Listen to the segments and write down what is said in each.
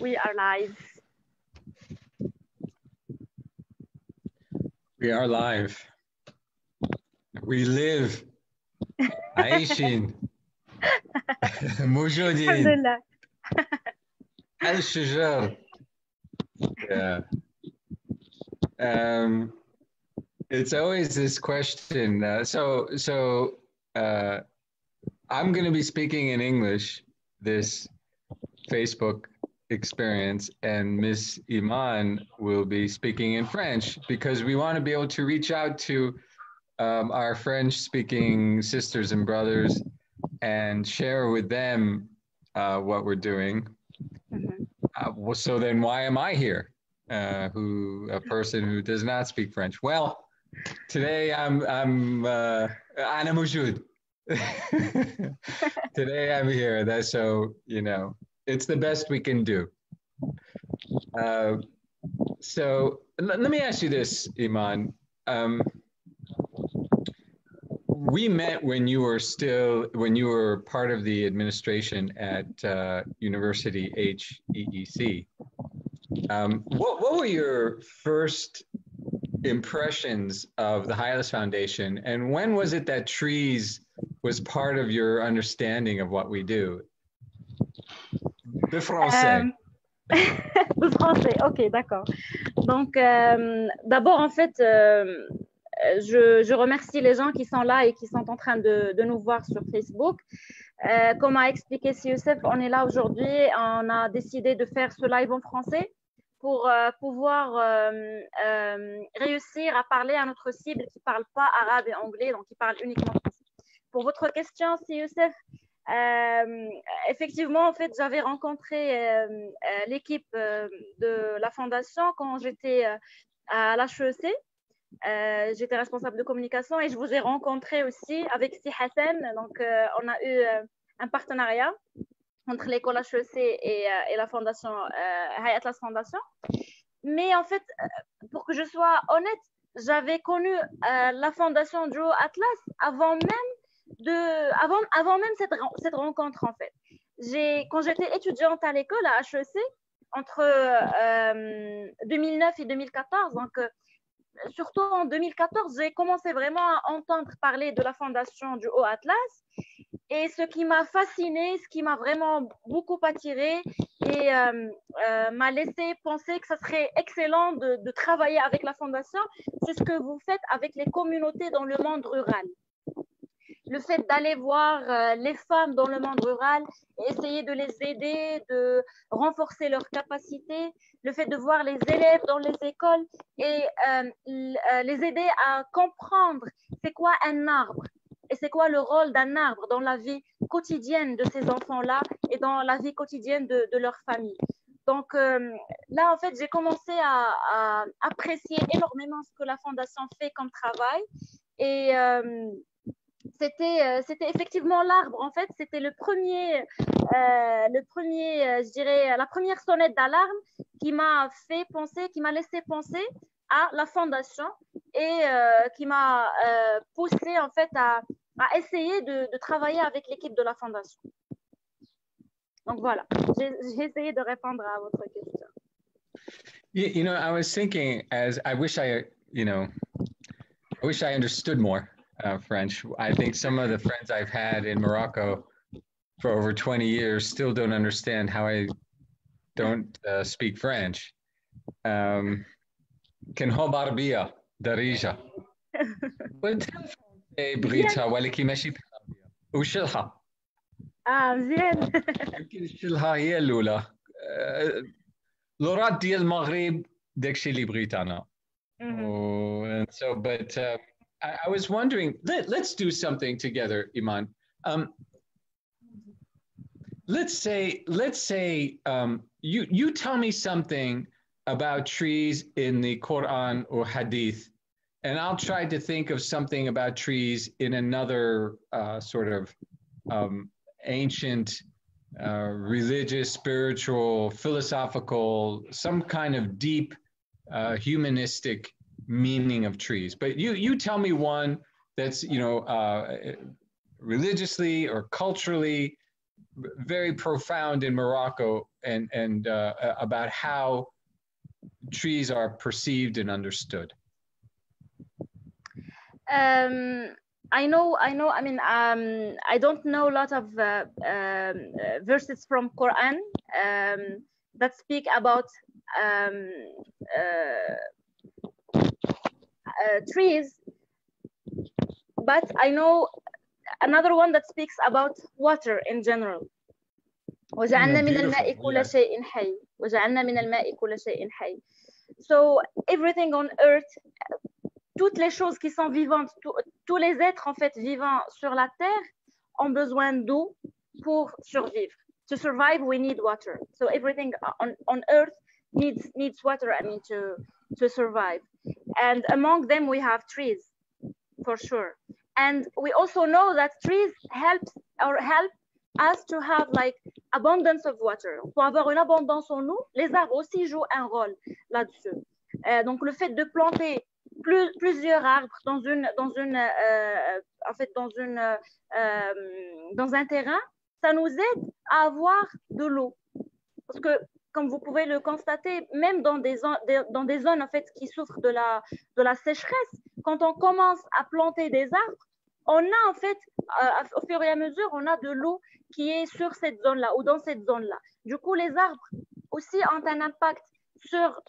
We are live. We are live. We live. عايشين. موجودين. Alhamdulillah. الشجر. Yeah. It's always this question. I'm going to be speaking in English this Facebook experience, and Miss Iman will be speaking in French because we want to be able to reach out to our French-speaking sisters and brothers and share with them what we're doing. Mm-hmm. So then why am I here? A person who does not speak French. Well, today I'm أنا موجود. Today I'm here. That's so, it's the best we can do. So let me ask you this, Iman. We met when you were part of the administration at University HEEC. What were your first impressions of the Haut Atlas Foundation, and when was it that trees was part of your understanding of what we do? Le français. Le français, ok, d'accord. Donc, d'abord, en fait, je remercie les gens qui sont là et qui sont en train de nous voir sur Facebook. Comme a expliqué Youssef, on est là aujourd'hui. On a décidé de faire ce live en français pour pouvoir réussir à parler à notre cible qui ne parle pas arabe et anglais, donc qui parle uniquement français. Pour votre question, Youssef, effectivement, en fait, j'avais rencontré l'équipe de la Fondation quand j'étais à l'HEC. J'étais responsable de communication et je vous ai rencontré aussi avec Si Hassan. Donc, on a eu un partenariat entre l'école HEC et la Fondation Haut Atlas Fondation. Mais en fait, pour que je sois honnête, j'avais connu la Fondation du Haut Atlas avant même cette rencontre, en fait. Quand j'étais étudiante à l'école à HEC, entre 2009 et 2014, donc surtout en 2014, j'ai commencé vraiment à entendre parler de la Fondation du Haut Atlas. Et ce qui m'a fascinée, ce qui m'a vraiment beaucoup attirée et m'a laissé penser que ça serait excellent de travailler avec la Fondation, c'est ce que vous faites avec les communautés dans le monde rural. Le fait d'aller voir les femmes dans le monde rural, essayer de les aider, de renforcer leurs capacités, le fait de voir les élèves dans les écoles et les aider à comprendre c'est quoi un arbre et c'est quoi le rôle d'un arbre dans la vie quotidienne de ces enfants-là et dans la vie quotidienne de leur famille. Donc là, en fait, j'ai commencé à apprécier énormément ce que la Fondation fait comme travail et c'était effectivement l'arbre, en fait, c'était le premier, je dirais, la première sonnette d'alarme qui m'a fait penser, qui m'a laissé penser à la Fondation et qui m'a poussé, en fait, à essayer de travailler avec l'équipe de la Fondation. Donc voilà, j'ai essayé de répondre à votre question. You know, I was thinking, I wish I understood more French. I think some of the friends I've had in Morocco for over 20 years still don't understand how I don't speak French. كنهوب عربية دريجة. بريتها ولكن ماشي بالعربية. وشلها. مزيان. يمكن الشلها هي الأولى. لورات ديال المغرب داكشي اللي بغيت أنا. And so, but I was wondering, let's do something together, Iman. Let's say you tell me something about trees in the Quran or Hadith, and I'll try to think of something about trees in another sort of ancient, religious, spiritual, philosophical, some kind of deep humanistic meaning of trees. But you tell me one that's religiously or culturally very profound in Morocco and about how trees are perceived and understood. I know. I mean, I don't know a lot of verses from Quran that speak about trees, but I know another one that speaks about water in general. وجعلنا من الماء كل شيء حي. وجعلنا من الماء كل شيء حي. So everything on earth, toutes les choses qui sont vivantes, tous les êtres en fait vivants sur la terre ont besoin d'eau pour survivre. To survive, we need water. So everything on earth needs water. I mean, to survive. And among them, we have trees, for sure. And we also know that trees help us to have like abundance of water. Pour avoir une abondance en eau, les arbres aussi jouent un rôle là-dessus. Donc le fait de planter plusieurs arbres dans un terrain, ça nous aide à avoir de l'eau. Parce que comme vous pouvez le constater, même dans des zones en fait qui souffrent de la sécheresse, quand on commence à planter des arbres, on a en fait, au fur et à mesure, on a de l'eau qui est sur cette zone-là ou dans cette zone-là. Du coup, les arbres aussi ont un impact sur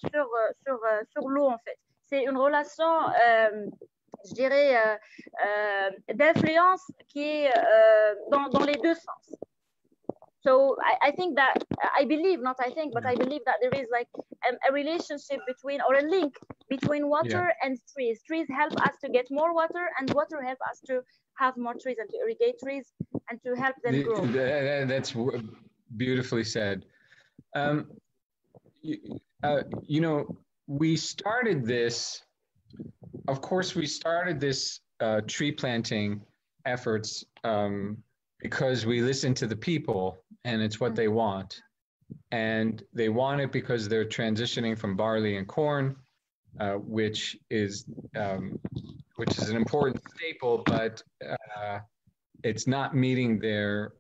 l'eau en fait. C'est une relation, je dirais, d'influence qui est dans les deux sens. So I think that, I believe, not I think, but I believe that there is like a relationship between, or a link between water and trees. Trees help us to get more water, and water help us to have more trees and to irrigate trees and to help them grow. That's beautifully said. You know, we started this, of course, we started this tree planting efforts because we listen to the people and it's what they want. And they want it because they're transitioning from barley and corn, which is an important staple, but it's not meeting their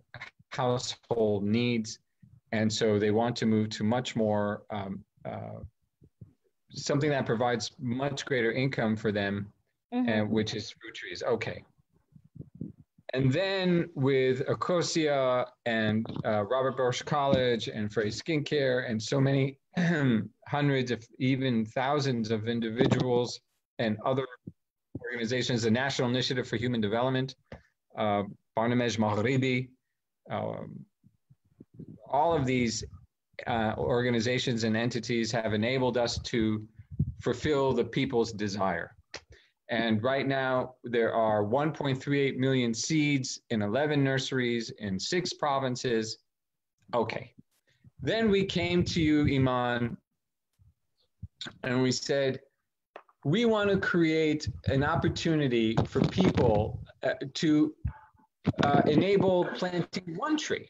household needs. And so they want to move to much more, something that provides much greater income for them, and which is fruit trees. Okay. And then with Ecosia and Robert Bosch College and Frey Skincare and so many hundreds of even thousands of individuals and other organizations, the National Initiative for Human Development, Barnamej Maghribi, all of these organizations and entities have enabled us to fulfill the people's desire. And right now, there are 1.38 million seeds in 11 nurseries in 6 provinces. Okay. Then we came to you, Iman, and we said, we want to create an opportunity for people to enable planting one tree.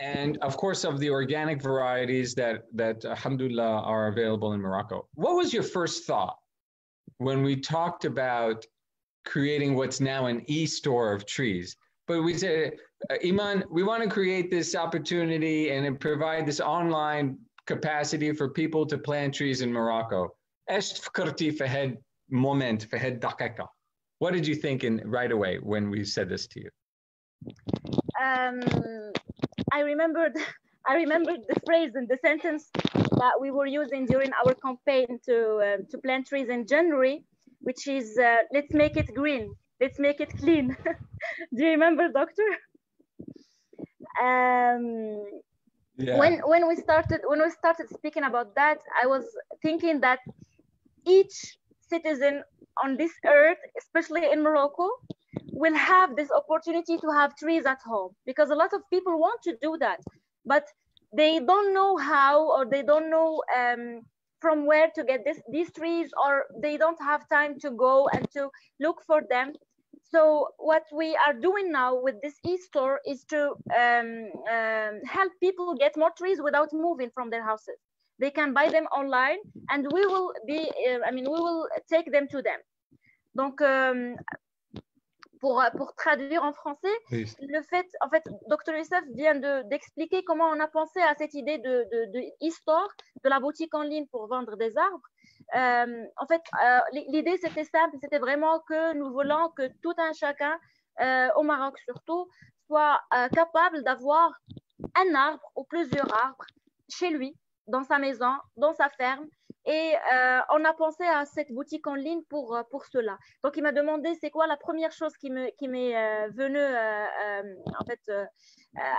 And of course, of the organic varieties that alhamdulillah are available in Morocco. What was your first thought when we talked about creating what's now an e-store of trees? But we said, Iman, we want to create this opportunity and provide this online capacity for people to plant trees in Morocco. What did you think right away when we said this to you? I remembered the phrase and the sentence that we were using during our campaign to plant trees in January, which is let's make it green, let's make it clean. Do you remember, Doctor? When we started speaking about that, I was thinking that each citizen on this earth, especially in Morocco, will have this opportunity to have trees at home, because a lot of people want to do that, but they don't know how, or they don't know from where to get these trees, or they don't have time to go and to look for them. So what we are doing now with this e-store is to help people get more trees without moving from their houses. They can buy them online, and we will take them to them. Donc, pour traduire en français, Please. le fait, en fait, Dr. Youssef vient d'expliquer comment on a pensé à cette idée de e-store, de la boutique en ligne pour vendre des arbres. En fait, l'idée, c'était simple, c'était vraiment que nous voulons que tout un chacun, au Maroc surtout, soit capable d'avoir un arbre ou plusieurs arbres chez lui, dans sa maison, dans sa ferme. Et on a pensé à cette boutique en ligne pour cela. Donc, il m'a demandé c'est quoi la première chose qui m'est venue en fait,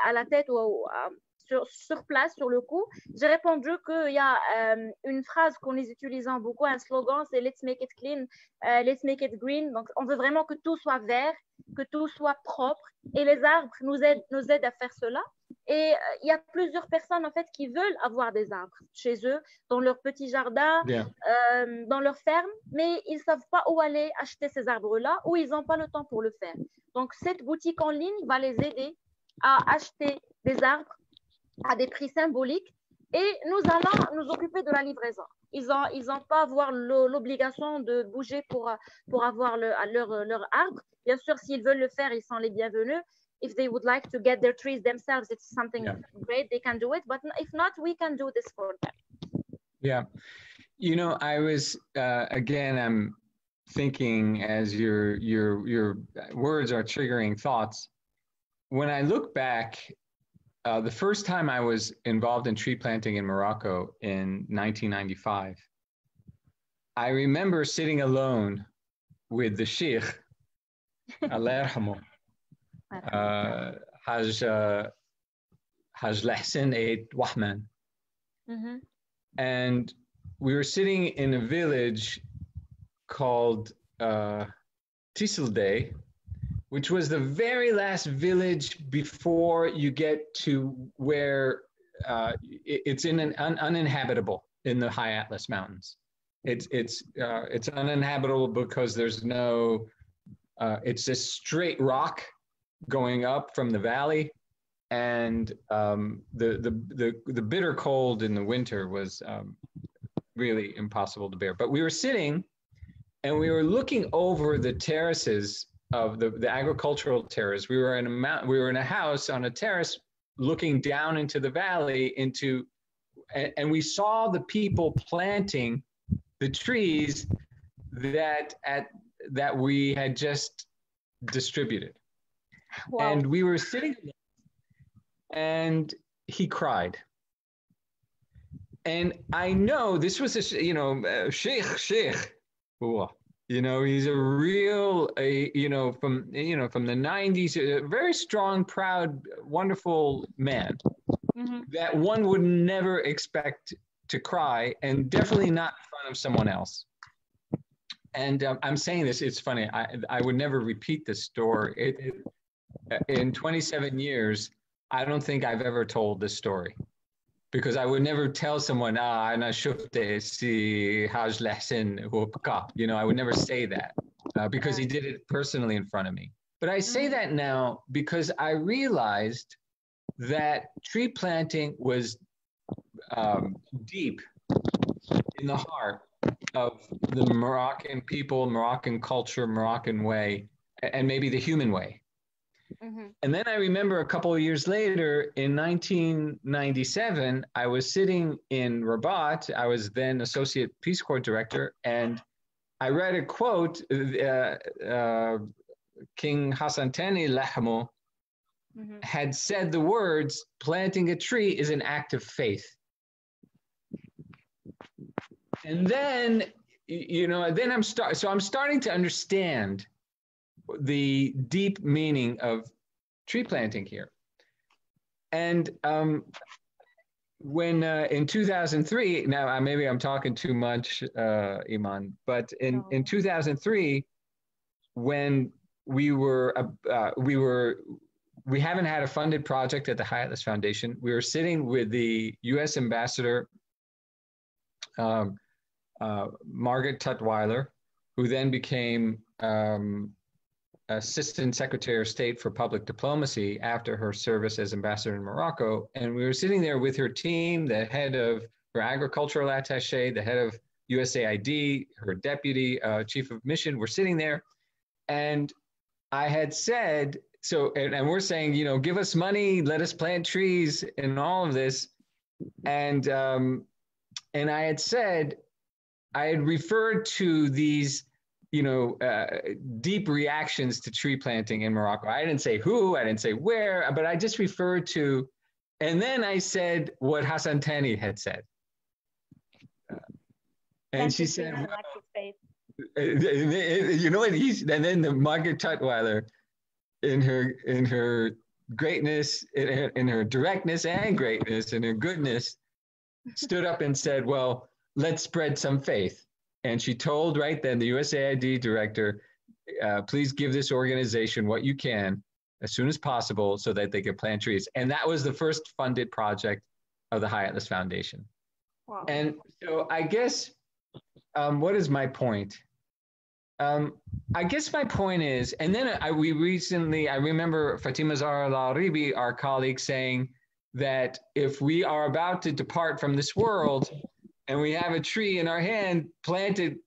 à la tête ou sur place, sur le coup. J'ai répondu qu'il y a une phrase qu'on est utilisant beaucoup, un slogan, c'est Let's make it clean, let's make it green. Donc, on veut vraiment que tout soit vert, que tout soit propre. Et les arbres nous aident à faire cela. Et il y a plusieurs personnes en fait qui veulent avoir des arbres chez eux, dans leur petit jardin, dans leur ferme, mais ils ne savent pas où aller acheter ces arbres-là ou ils n'ont pas le temps pour le faire. Donc, cette boutique en ligne va les aider à acheter des arbres à des prix symboliques et nous allons nous occuper de la livraison. Ils n'ont pas avoir l'obligation de bouger pour avoir leur arbre. Bien sûr, s'ils veulent le faire, ils sont les bienvenus. If they would like to get their trees themselves, it's something great. They can do it. But if not, we can do this for them. Yeah. You know, I was, again, I'm thinking as your words are triggering thoughts. When I look back, the first time I was involved in tree planting in Morocco in 1995, I remember sitting alone with the Sheikh, Allah yarhamu, Haj Lahsen Eid Wahman. And we were sitting in a village called Tisselday, which was the very last village before you get to where it's in an uninhabitable in the High Atlas Mountains. It's uninhabitable because there's no, it's just straight rock going up from the valley, and the bitter cold in the winter was really impossible to bear. But we were sitting and we were looking over the terraces of the agricultural terrace. We were in a house on a terrace looking down into the valley and we saw the people planting the trees that we had just distributed. Wow. And we were sitting and he cried. And I know this was Sheikh, you know, he's a real, from the 90s, a very strong, proud, wonderful man that one would never expect to cry, and definitely not in front of someone else. And I'm saying this, it's funny, I would never repeat this story. In 27 years, I don't think I've ever told this story, because I would never tell someone, أنا شفت si Haj Lahsen هو بكى. You know, I would never say that because he did it personally in front of me. But I say that now because I realized that tree planting was deep in the heart of the Moroccan people, Moroccan culture, Moroccan way, and maybe the human way. And then I remember a couple of years later, in 1997, I was sitting in Rabat. I was then Associate Peace Corps Director, and I read a quote, King Hassan Thani Lahmo had said the words, planting a tree is an act of faith. And then, then I'm starting to understand the deep meaning of tree planting here. And when in 2003, now maybe I'm talking too much, Iman, but in 2003, when we haven't had a funded project at the High Atlas Foundation, we were sitting with the U.S. Ambassador, Margaret Tutwiler, who then became Assistant Secretary of State for Public Diplomacy after her service as ambassador in Morocco. And we were sitting there with her team, the head of her agricultural attaché, the head of USAID, her deputy chief of mission. We're sitting there, and I had said, so, and we're saying, you know, give us money, let us plant trees and all of this. And I had said, I had referred to these, you know, deep reactions to tree planting in Morocco. I didn't say who, I didn't say where, but I just referred to, and then I said what Hassan Tani had said. And she said, you know what, and then the Margaret Tutwiler, in her greatness, in her directness and greatness and her goodness, stood up and said, well, let's spread some faith. And she told right then the USAID director, please give this organization what you can as soon as possible so that they can plant trees. And that was the first funded project of the High Atlas Foundation. Wow. And so I guess, what is my point? I guess my point is, and then I remember Fatima Zahra Al-Aribi, our colleague, saying that if we are about to depart from this world and we have a tree in our hand, planted,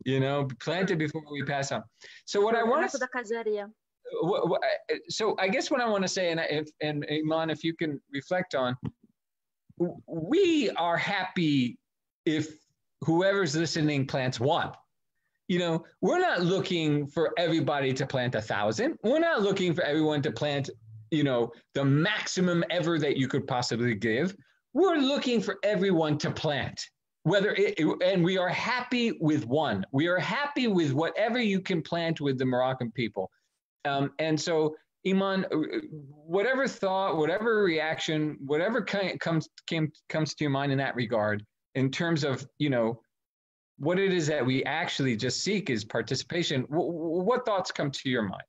you know, planted before we pass on. So what I want to, so I guess what I want to say, and Iman, if you can reflect on, we are happy if whoever's listening plants one. You know, we're not looking for everybody to plant 1,000. We're not looking for everyone to plant, you know, the maximum ever that you could possibly give. We're looking for everyone to plant, and we are happy with one. We are happy with whatever you can plant with the Moroccan people. And so, Iman, whatever thought, whatever reaction, whatever comes to your mind in that regard, in terms of, you know, what it is that we actually just seek is participation. What thoughts come to your mind?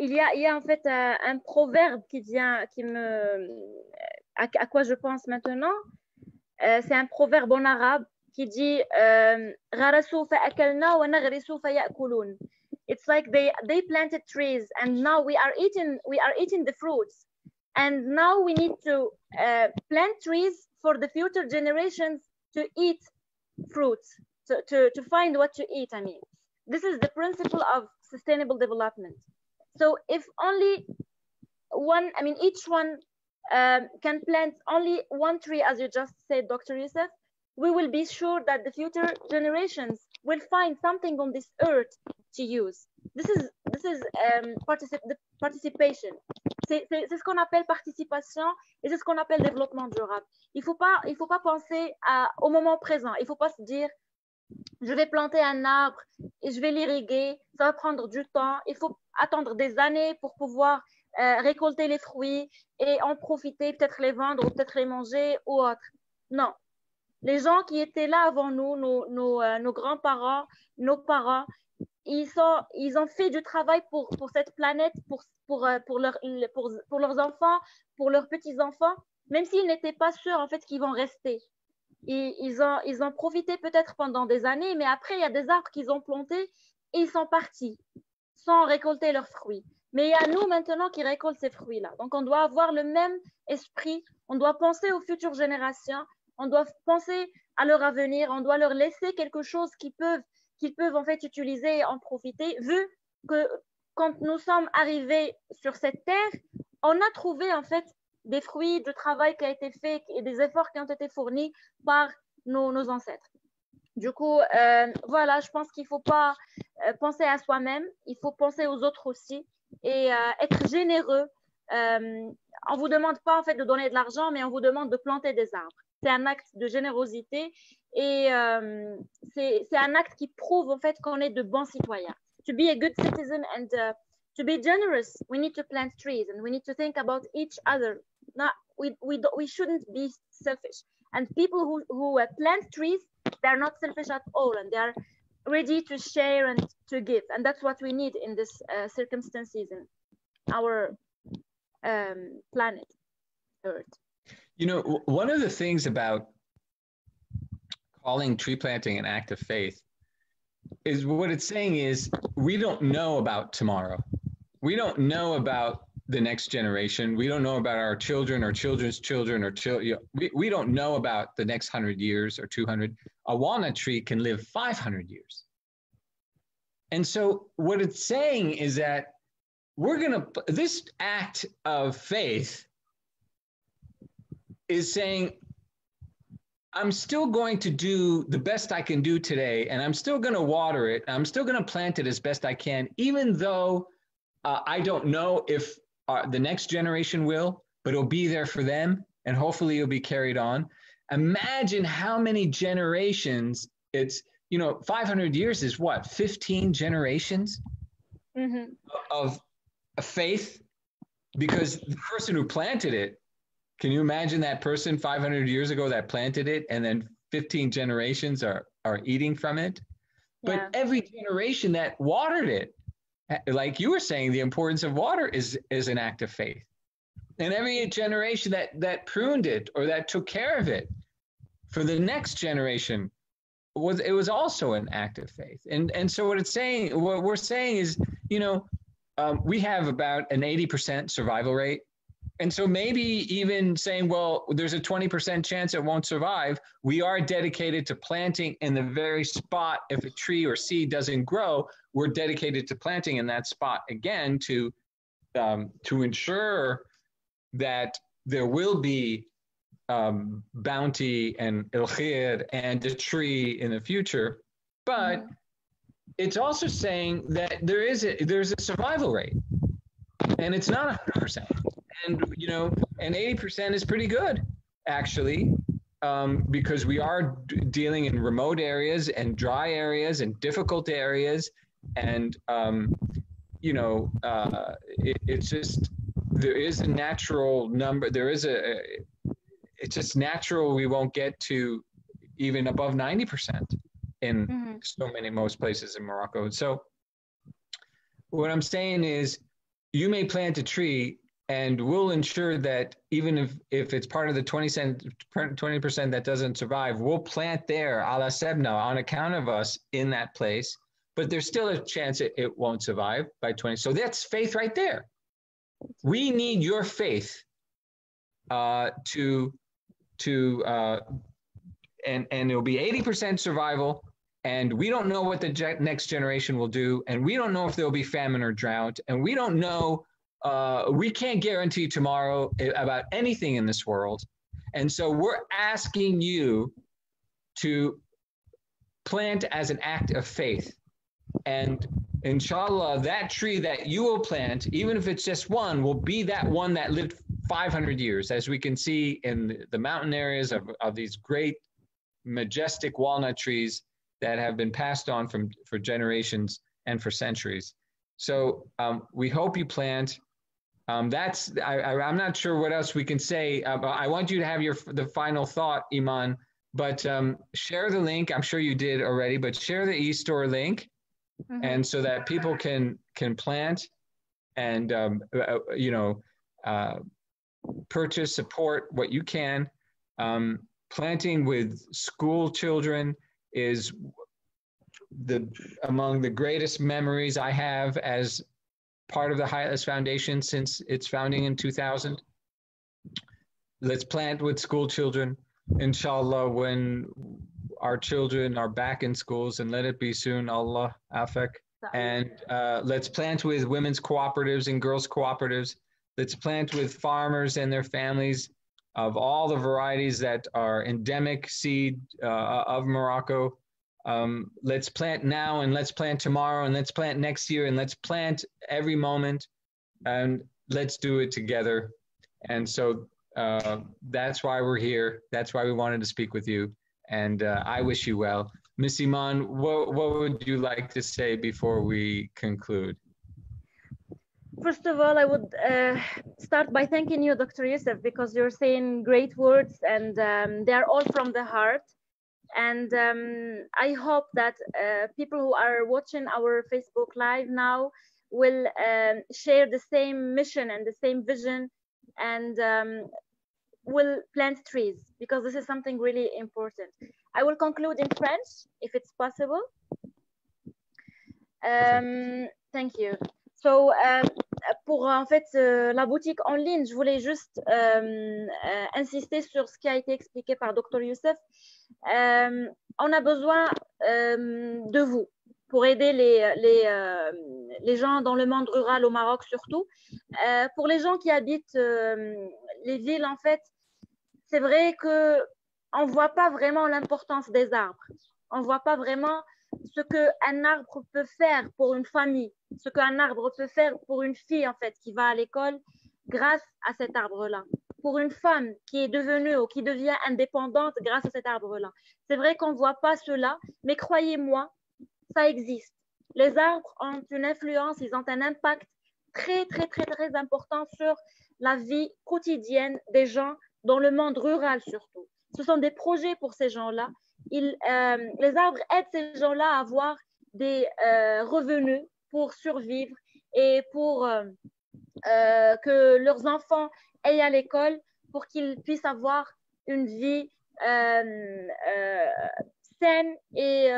Il y a en fait un proverbe à quoi je pense maintenant. C'est un proverbe en arabe qui dit غرسوا فأكلنا ونغرسوا فيأكلون. It's like they planted trees and now we are eating the fruits. And now we need to plant trees for the future generations to eat fruits, to find what to eat. I mean, this is the principle of sustainable development. So if only one, I mean, each one can plant only one tree, as you just said, Dr. Youssef, we will be sure that the future generations will find something on this earth to use. This is participation. C'est ce qu'on appelle participation et c'est ce qu'on appelle développement durable. Il faut pas penser au moment présent. Il faut pas se dire je vais planter un arbre et je vais l'irriguer. Ça va prendre du temps. Il faut attendre des années pour pouvoir récolter les fruits et en profiter, peut-être les vendre ou peut-être les manger ou autre. Non. Les gens qui étaient là avant nous, nos grands-parents, nos parents, ils ont fait du travail pour cette planète, pour leurs enfants, pour leurs petits-enfants, même s'ils n'étaient pas sûrs en fait qu'ils vont rester. Ils ont profité peut-être pendant des années, mais après, il y a des arbres qu'ils ont plantés et ils sont partis sans récolter leurs fruits. Mais il y a nous maintenant qui récoltent ces fruits-là. Donc, on doit avoir le même esprit, on doit penser aux futures générations, on doit penser à leur avenir, on doit leur laisser quelque chose qu'ils peuvent en fait utiliser et en profiter, vu que quand nous sommes arrivés sur cette terre, on a trouvé en fait des fruits du travail qui a été fait et des efforts qui ont été fournis par nos ancêtres. Du coup, voilà, je pense qu'il ne faut pas penser à soi-même, il faut penser aux autres aussi et être généreux. On ne vous demande pas en fait de donner de l'argent, mais on vous demande de planter des arbres. C'est un acte de générosité et c'est un acte qui prouve en fait qu'on est de bons citoyens. To be a good citizen and to be generous, we need to plant trees and we need to think about each other. We shouldn't be selfish. And people who plant trees, they're not selfish at all, and they are ready to share and to give. And that's what we need in this circumstances in our planet, Earth. You know, one of the things about calling tree planting an act of faith is what it's saying is we don't know about tomorrow. We don't know about the next generation. We don't know about our children or children's children or we don't know about the next 100 years or 200. A walnut tree can live 500 years. And so what it's saying is that this act of faith is saying, I'm still going to do the best I can do today, and I'm still going to water it. I'm still going to plant it as best I can, even though I don't know if the next generation will, but it'll be there for them, and hopefully it'll be carried on. Imagine how many generations 500 years is what, 15 generations of faith? Because the person who planted it, can you imagine that person 500 years ago that planted it, and then 15 generations are eating from it? But every generation that watered it, like you were saying, the importance of water is an act of faith. And every generation that pruned it or that took care of it for the next generation was also an act of faith. And so what we're saying is, we have about an 80% survival rate. And so maybe even saying, well, there's a 20% chance it won't survive. We are dedicated to planting in the very spot. If a tree or seed doesn't grow, we're dedicated to planting in that spot again to ensure that there will be bounty and ilkhir and a tree in the future. But it's also saying that there's a survival rate, and it's not 100%. And, and 80% is pretty good, actually, because we are dealing in remote areas and dry areas and difficult areas. And, it's just, there is a natural number. It's just natural. We won't get to even above 90% in most places in Morocco. So what I'm saying is, you may plant a tree, and we'll ensure that even if it's part of the 20% that doesn't survive, we'll plant there ala sebna on account of us in that place. But there's still a chance it won't survive by 20. So that's faith right there. We need your faith and it'll be 80% survival. And we don't know what the next generation will do. And we don't know if there'll be famine or drought. And we don't know, we can't guarantee tomorrow about anything in this world. And so we're asking you to plant as an act of faith. And inshallah, that tree that you will plant, even if it's just one, will be that one that lived 500 years, as we can see in the mountain areas of these great, majestic walnut trees that have been passed on for generations and for centuries. So we hope you plant. I'm not sure what else we can say. I want you to have the final thought, Iman, but share the link. I'm sure you did already, but share the eStore link, and so that people can plant and purchase, support what you can. Planting with school children is among the greatest memories I have as part of the Haut Atlas Foundation since its founding in 2000. Let's plant with school children, inshallah, when our children are back in schools, and let it be soon, Allah afak. And let's plant with women's cooperatives and girls' cooperatives. Let's plant with farmers and their families of all the varieties that are endemic seed of Morocco. Let's plant now, and let's plant tomorrow, and let's plant next year, and let's plant every moment, and let's do it together. And so that's why we're here. That's why we wanted to speak with you. And I wish you well. Miss Iman, what would you like to say before we conclude? First of all, I would start by thanking you, Dr. Youssef, because you're saying great words, and they're all from the heart. And I hope that people who are watching our Facebook Live now will share the same mission and the same vision, and will plant trees, because this is something really important. I will conclude in French, if it's possible. Thank you. So, pour en fait la boutique en ligne, je voulais juste insister sur ce qui a été expliqué par Dr Youssef. On a besoin de vous pour aider les gens dans le monde rural au Maroc surtout. Pour les gens qui habitent les villes, en fait, c'est vrai qu'on ne voit pas vraiment l'importance des arbres. On ne voit pas vraiment ce qu'un arbre peut faire pour une famille, ce qu'un arbre peut faire pour une fille, en fait, qui va à l'école grâce à cet arbre-là. Pour une femme qui est devenue ou qui devient indépendante grâce à cet arbre-là. C'est vrai qu'on ne voit pas cela, mais croyez-moi, ça existe. Les arbres ont une influence, ils ont un impact très, très, très, très important sur la vie quotidienne des gens dans le monde rural surtout. Ce sont des projets pour ces gens-là. Les arbres aident ces gens-là à avoir des revenus pour survivre et pour que leurs enfants aillent à l'école pour qu'ils puissent avoir une vie saine et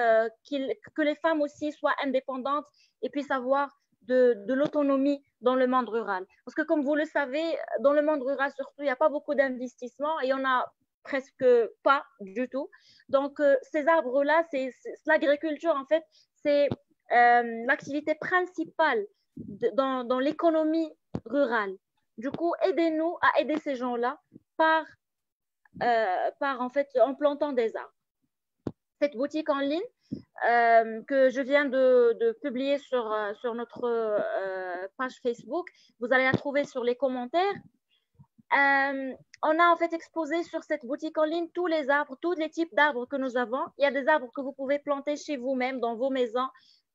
que les femmes aussi soient indépendantes et puissent avoir de l'autonomie dans le monde rural. Parce que comme vous le savez, dans le monde rural surtout, il n'y a pas beaucoup d'investissements et il n'y en a presque pas du tout. Donc, ces arbres-là, c'est l'agriculture, en fait, c'est l'activité principale dans l'économie rurale. Du coup, aidez-nous à aider ces gens-là en fait, en plantant des arbres. Cette boutique en ligne que je viens de publier sur notre page Facebook, vous allez la trouver sur les commentaires. On a en fait exposé sur cette boutique en ligne tous les arbres, tous les types d'arbres que nous avons. Il y a des arbres que vous pouvez planter chez vous-même, dans vos maisons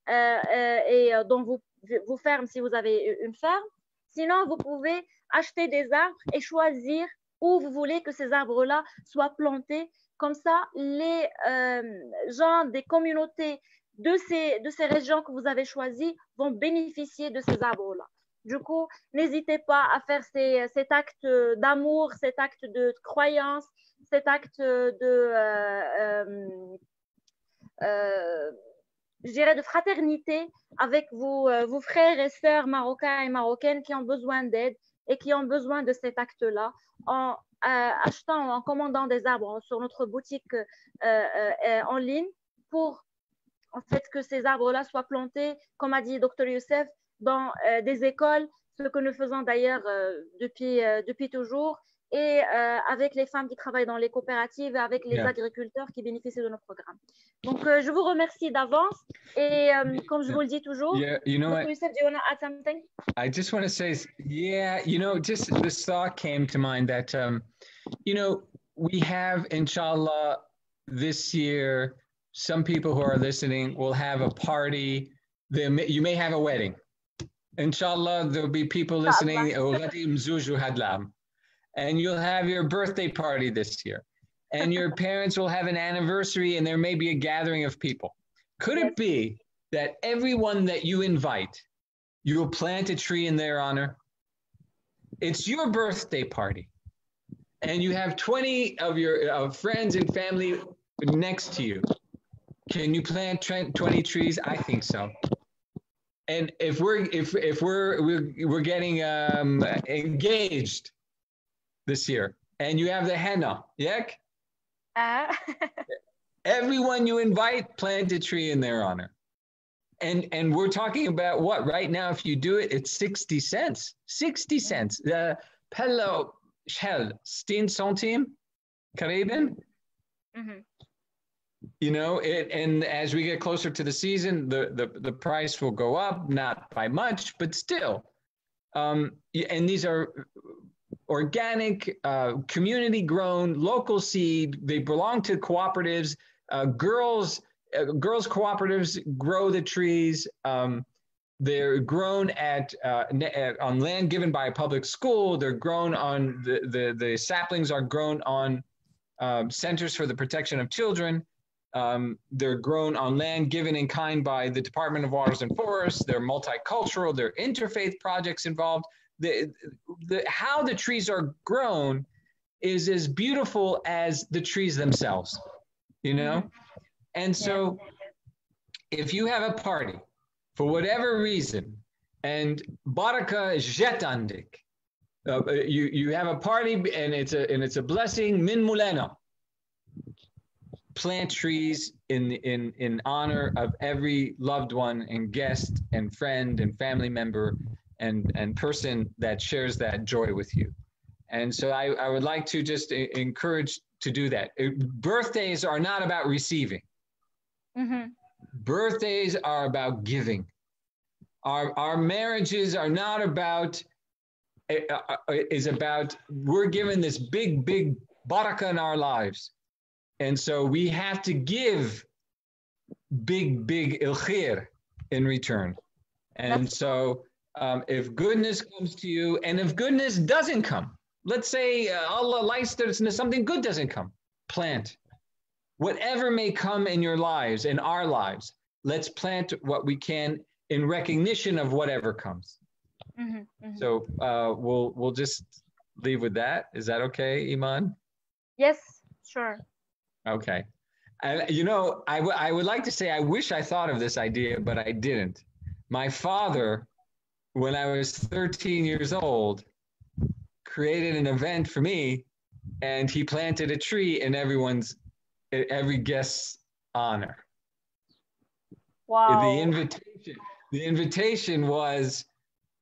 et dans vos fermes si vous avez une ferme. Sinon, vous pouvez acheter des arbres et choisir où vous voulez que ces arbres-là soient plantés. Comme ça, les gens des communautés de ces régions que vous avez choisies vont bénéficier de ces arbres-là. Du coup, n'hésitez pas à faire cet acte d'amour, cet acte de croyance, cet acte je dirais de fraternité avec vos frères et sœurs marocains et marocaines qui ont besoin d'aide et qui ont besoin de cet acte-là en achetant, en commandant des arbres sur notre boutique en ligne pour en fait que ces arbres-là soient plantés, comme a dit Dr Youssef, dans des écoles, ce que nous faisons d'ailleurs depuis toujours, et avec les femmes qui travaillent dans les coopératives et avec les agriculteurs qui bénéficient de nos programmes. Donc, je vous remercie d'avance. Et comme je vous le dis toujours, you know Dr. Youssef, do you want to add something? I just want to say, just this thought came to mind that, we have, inshallah, this year, some people who are listening will have a party. You may have a wedding. Inshallah, there'll be people listening. And you'll have your birthday party this year. And your parents will have an anniversary and there may be a gathering of people. Could it be that everyone that you invite, you will plant a tree in their honor? It's your birthday party. And you have 20 of your friends and family next to you. Can you plant 20 trees? I think so. And if we're getting engaged this year, and you have the henna, everyone you invite, plant a tree in their honor. And we're talking about what right now? If you do it, it's 60 cents. 60 cents. The pello shell 60 centime, Caribbean. And as we get closer to the season, the price will go up, not by much, but still. And these are organic, community grown, local seed. They belong to cooperatives. Girls cooperatives grow the trees. They're grown on land given by a public school. They're grown on the saplings are grown on Centers for the Protection of Children. They're grown on land given in kind by the Department of Waters and Forests. They're multicultural. There are interfaith projects involved. How the trees are grown is as beautiful as the trees themselves, And so if you have a party, for whatever reason, and baraka jetandik. You have a party and it's a blessing min mulena. Plant trees in honor of every loved one and guest and friend and family member and person that shares that joy with you. And so I would like to just encourage to do that. Birthdays are not about receiving. Mm-hmm. Birthdays are about giving. Our marriages are not about, is about, we're given this big barakah in our lives. And so we have to give big il khair in return. And so if goodness comes to you, and if goodness doesn't come, let's say Allah likes that something good doesn't come, plant. Whatever may come in your lives, in our lives, let's plant what we can in recognition of whatever comes. Mm-hmm, mm-hmm. So we'll just leave with that. Is that okay, Iman? Yes, sure. Okay. You know, I would like to say I wish I thought of this idea, but I didn't. My father, when I was 13 years old, created an event for me, and he planted a tree in every guest's honor. Wow. The invitation was,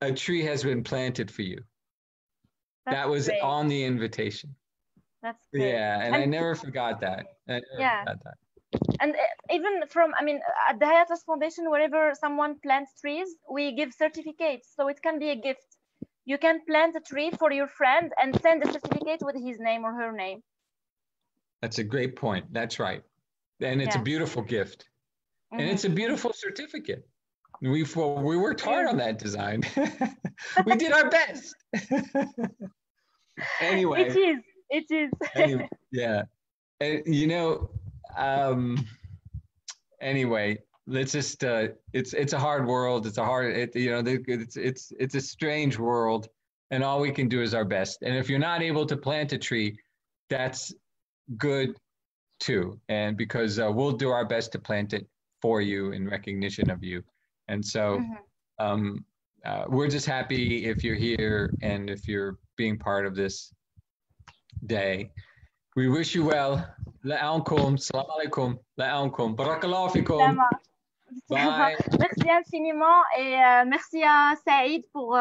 a tree has been planted for you. That was great. On the invitation. That's great. Yeah, and I never forgot that. Forgot that. And even from, I mean, at the Hayat Atlas Foundation, wherever someone plants trees, we give certificates. So it can be a gift. You can plant a tree for your friend and send a certificate with his name or her name. That's a great point. That's right. And it's a beautiful gift. Mm-hmm. And it's a beautiful certificate. We worked hard on that design. We did our best. Anyway. It is. Anyway, yeah. And, you know, anyway, let's just, it's a hard world. It's a hard, it's a strange world, and all we can do is our best. And if you're not able to plant a tree, that's good too. And because we'll do our best to plant it for you in recognition of you. And so we're just happy if you're here and if you're being part of this day. We wish you well. La'ankum, salam alaikum, la'ankum, barakallahu fikum. Bye. Merci infiniment et merci à Saïd pour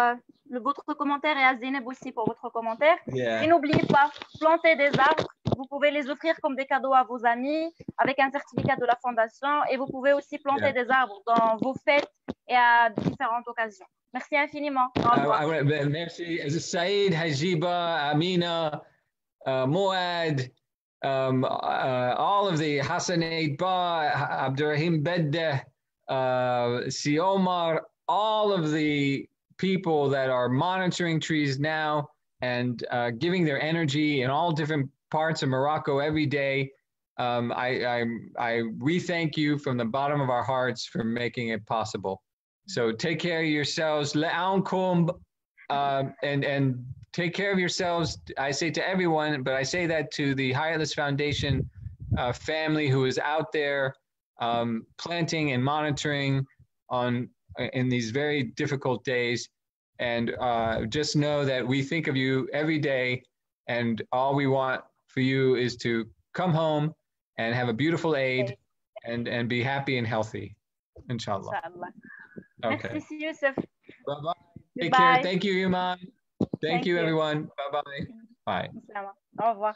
votre commentaire et à Zeynep aussi pour votre commentaire. Yeah. Et n'oubliez pas, planter des arbres. Vous pouvez les offrir comme des cadeaux à vos amis avec un certificat de la fondation, et vous pouvez aussi planter des arbres dans vos fêtes et à différentes occasions. Merci infiniment. Merci Saïd, Hajiba, Amina, Moad, all of the Hassanate Ba, Abdurrahim Bedde, Siomar, all of the people that are monitoring trees now and giving their energy in all different parts of Morocco every day. We thank you from the bottom of our hearts for making it possible. So take care of yourselves. And take care of yourselves. I say to everyone, but I say that to the Haut Atlas Foundation family who is out there planting and monitoring in these very difficult days. And just know that we think of you every day, and all we want for you is to come home and have a beautiful Eid and be happy and healthy, inshallah. Okay. Merci, Youssef. Bye-bye. Take care. Thank you, Iman. Thank you, everyone. Bye-bye. Bye. Au revoir.